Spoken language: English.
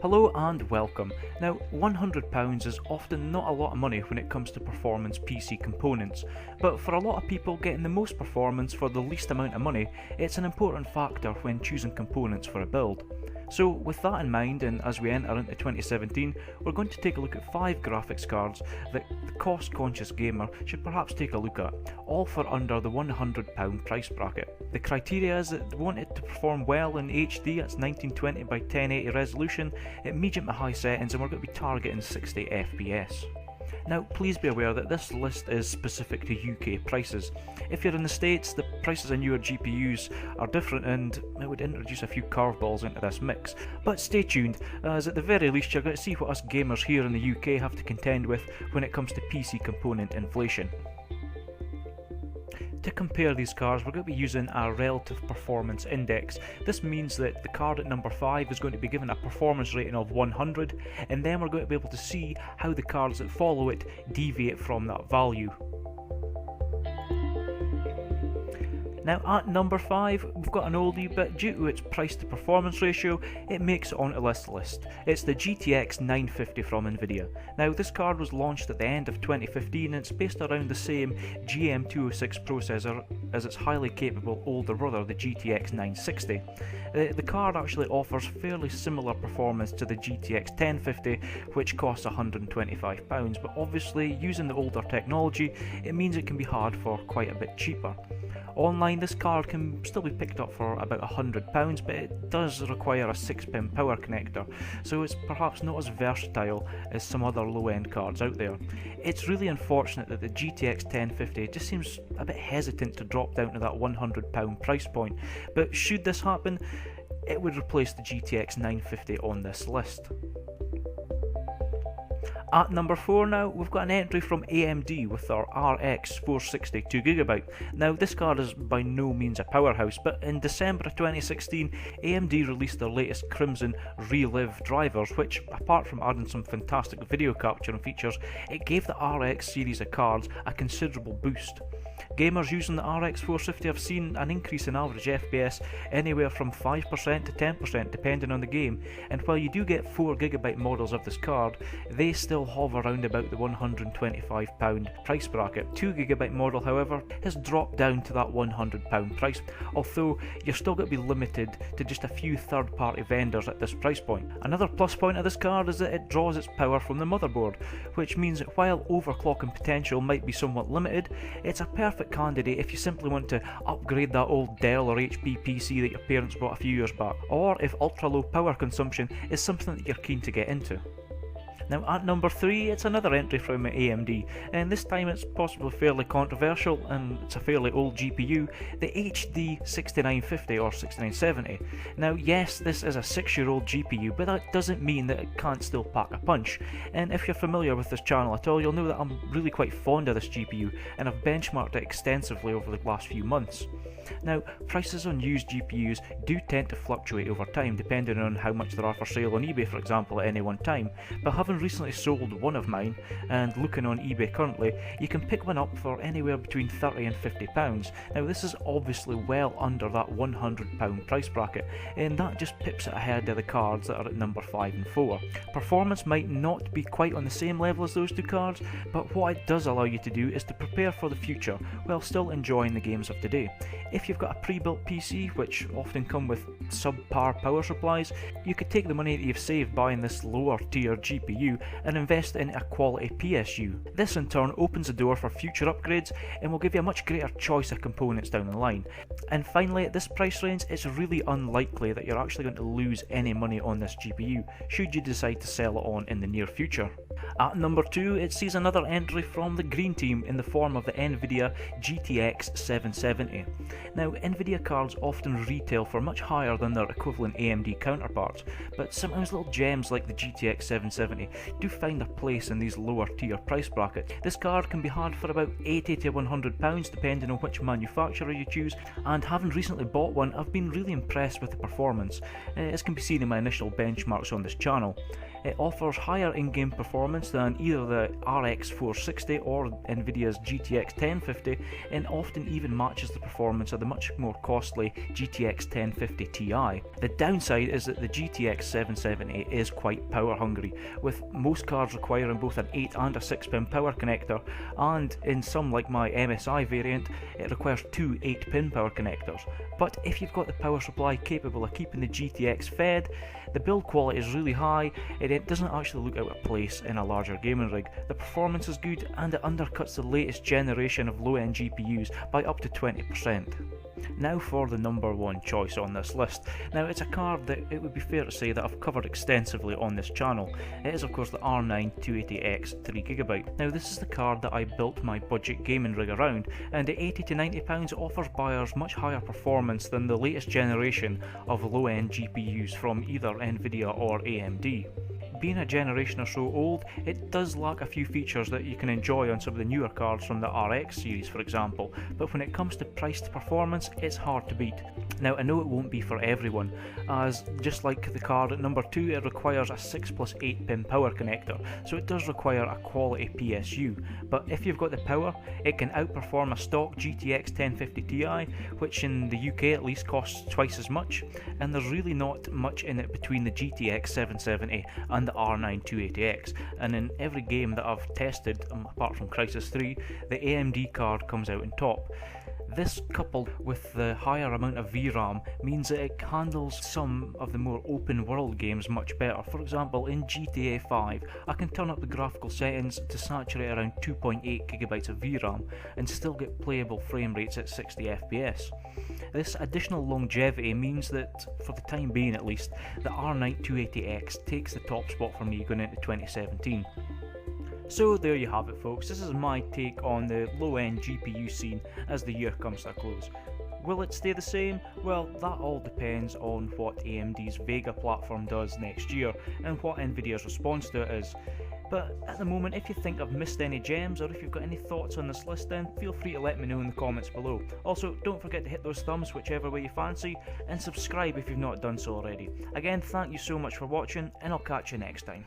Hello and welcome. Now, £100 is often not a lot of money when it comes to performance PC components, but for a lot of people getting the most performance for the least amount of money, it's an important factor when choosing components for a build. So with that in mind, and as we enter into 2017, we're going to take a look at 5 graphics cards that the cost-conscious gamer should perhaps take a look at, all for under the £100 price bracket. The criteria is that they want it to perform well in HD, that's 1920 by 1080 resolution, at medium to high settings, and we're going to be targeting 60 FPS. Now, please be aware that this list is specific to UK prices. If you're in the States, the prices on newer GPUs are different and it would introduce a few curveballs into this mix. But stay tuned, as at the very least you're going to see what us gamers here in the UK have to contend with when it comes to PC component inflation. To compare these cards, we're going to be using a relative performance index. This means that the card at number 5 is going to be given a performance rating of 100, and then we're going to be able to see how the cards that follow it deviate from that value. Now at number 5, we've got an oldie, but due to its price to performance ratio, it makes it onto this list. It's the GTX 950 from Nvidia. Now this card was launched at the end of 2015 and it's based around the same GM206 processor as its highly capable older brother, the GTX 960. The card actually offers fairly similar performance to the GTX 1050, which costs £125, but obviously using the older technology, it means it can be had for quite a bit cheaper. Online, this card can still be picked up for about £100, but it does require a 6-pin power connector, so it's perhaps not as versatile as some other low-end cards out there. It's really unfortunate that the GTX 1050 just seems a bit hesitant to drop down to that £100 price point, but should this happen, it would replace the GTX 950 on this list. At number 4 now, we've got an entry from AMD with their RX 460 2GB. Now this card is by no means a powerhouse, but in December of 2016, AMD released their latest Crimson Relive drivers, which, apart from adding some fantastic video capturing features, it gave the RX series of cards a considerable boost. Gamers using the RX 450 have seen an increase in average FPS anywhere from 5% to 10% depending on the game, and while you do get 4GB models of this card, they still hover around about the £125 price bracket. 2GB model, however, has dropped down to that £100 price, although you're still going to be limited to just a few third-party vendors at this price point. Another plus point of this card is that it draws its power from the motherboard, which means that while overclocking potential might be somewhat limited, it's a perfect candidate if you simply want to upgrade that old Dell or HP PC that your parents bought a few years back, or if ultra low power consumption is something that you're keen to get into. Now at number 3, it's another entry from AMD, and this time it's possibly fairly controversial and it's a fairly old GPU, the HD 6950 or 6970. Now yes, this is a 6-year-old GPU, but that doesn't mean that it can't still pack a punch, and if you're familiar with this channel at all, you'll know that I'm really quite fond of this GPU and I've benchmarked it extensively over the last few months. Now, prices on used GPUs do tend to fluctuate over time depending on how much there are for sale on eBay, for example, at any one time, but having recently sold one of mine and looking on eBay currently, you can pick one up for anywhere between £30 and £50. Now this is obviously well under that £100 price bracket, and that just pips it ahead of the cards that are at number 5 and 4. Performance might not be quite on the same level as those two cards, but what it does allow you to do is to prepare for the future while still enjoying the games of today. If you've got a pre-built PC, which often come with subpar power supplies, you could take the money that you've saved buying this lower tier GPU and invest in a quality PSU. This in turn opens the door for future upgrades and will give you a much greater choice of components down the line. And finally, at this price range, it's really unlikely that you're actually going to lose any money on this GPU should you decide to sell it on in the near future. At number 2, it sees another entry from the green team in the form of the Nvidia GTX 770. Now, Nvidia cards often retail for much higher than their equivalent AMD counterparts, but sometimes little gems like the GTX 770 do find their place in these lower tier price brackets. This card can be had for about £80 to £100 depending on which manufacturer you choose, and having recently bought one, I've been really impressed with the performance, as can be seen in my initial benchmarks on this channel. It offers higher in-game performance than either the RX 460 or Nvidia's GTX 1050, and often even matches the performance of the much more costly GTX 1050 Ti. The downside is that the GTX 770 is quite power hungry, with most cards requiring both an 8 and a 6-pin power connector, and in some like my MSI variant it requires two 8-pin power connectors. But if you've got the power supply capable of keeping the GTX fed, the build quality is really high, it doesn't actually look out of place in a larger gaming rig, the performance is good, and it undercuts the latest generation of low-end GPUs by up to 20%. Now for the number one choice on this list. Now it's a card that it would be fair to say that I've covered extensively on this channel. It is of course the R9 280X 3GB. Now this is the card that I built my budget gaming rig around, and at £80 to £90 offers buyers much higher performance than the latest generation of low-end GPUs from either Nvidia or AMD. Being a generation or so old, it does lack a few features that you can enjoy on some of the newer cards from the RX series for example, but when it comes to price to performance, it's hard to beat. Now I know it won't be for everyone, as just like the card at number 2, it requires a 6 plus 8 pin power connector, so it does require a quality PSU, but if you've got the power, it can outperform a stock GTX 1050 Ti, which in the UK at least costs twice as much, and there's really not much in it between the GTX 770 and the R9 280X, and in every game that I've tested, apart from Crysis 3, the AMD card comes out on top. This, coupled with the higher amount of VRAM, means that it handles some of the more open world games much better. For example, in GTA 5, I can turn up the graphical settings to saturate around 2.8GB of VRAM and still get playable frame rates at 60 FPS. This additional longevity means that, for the time being at least, the R9 280X takes the top spot for me going into 2017. So there you have it folks, this is my take on the low-end GPU scene as the year comes to a close. Will it stay the same? Well, that all depends on what AMD's Vega platform does next year and what Nvidia's response to it is. But at the moment, if you think I've missed any gems or if you've got any thoughts on this list, then feel free to let me know in the comments below. Also, don't forget to hit those thumbs whichever way you fancy, and subscribe if you've not done so already. Again, thank you so much for watching, and I'll catch you next time.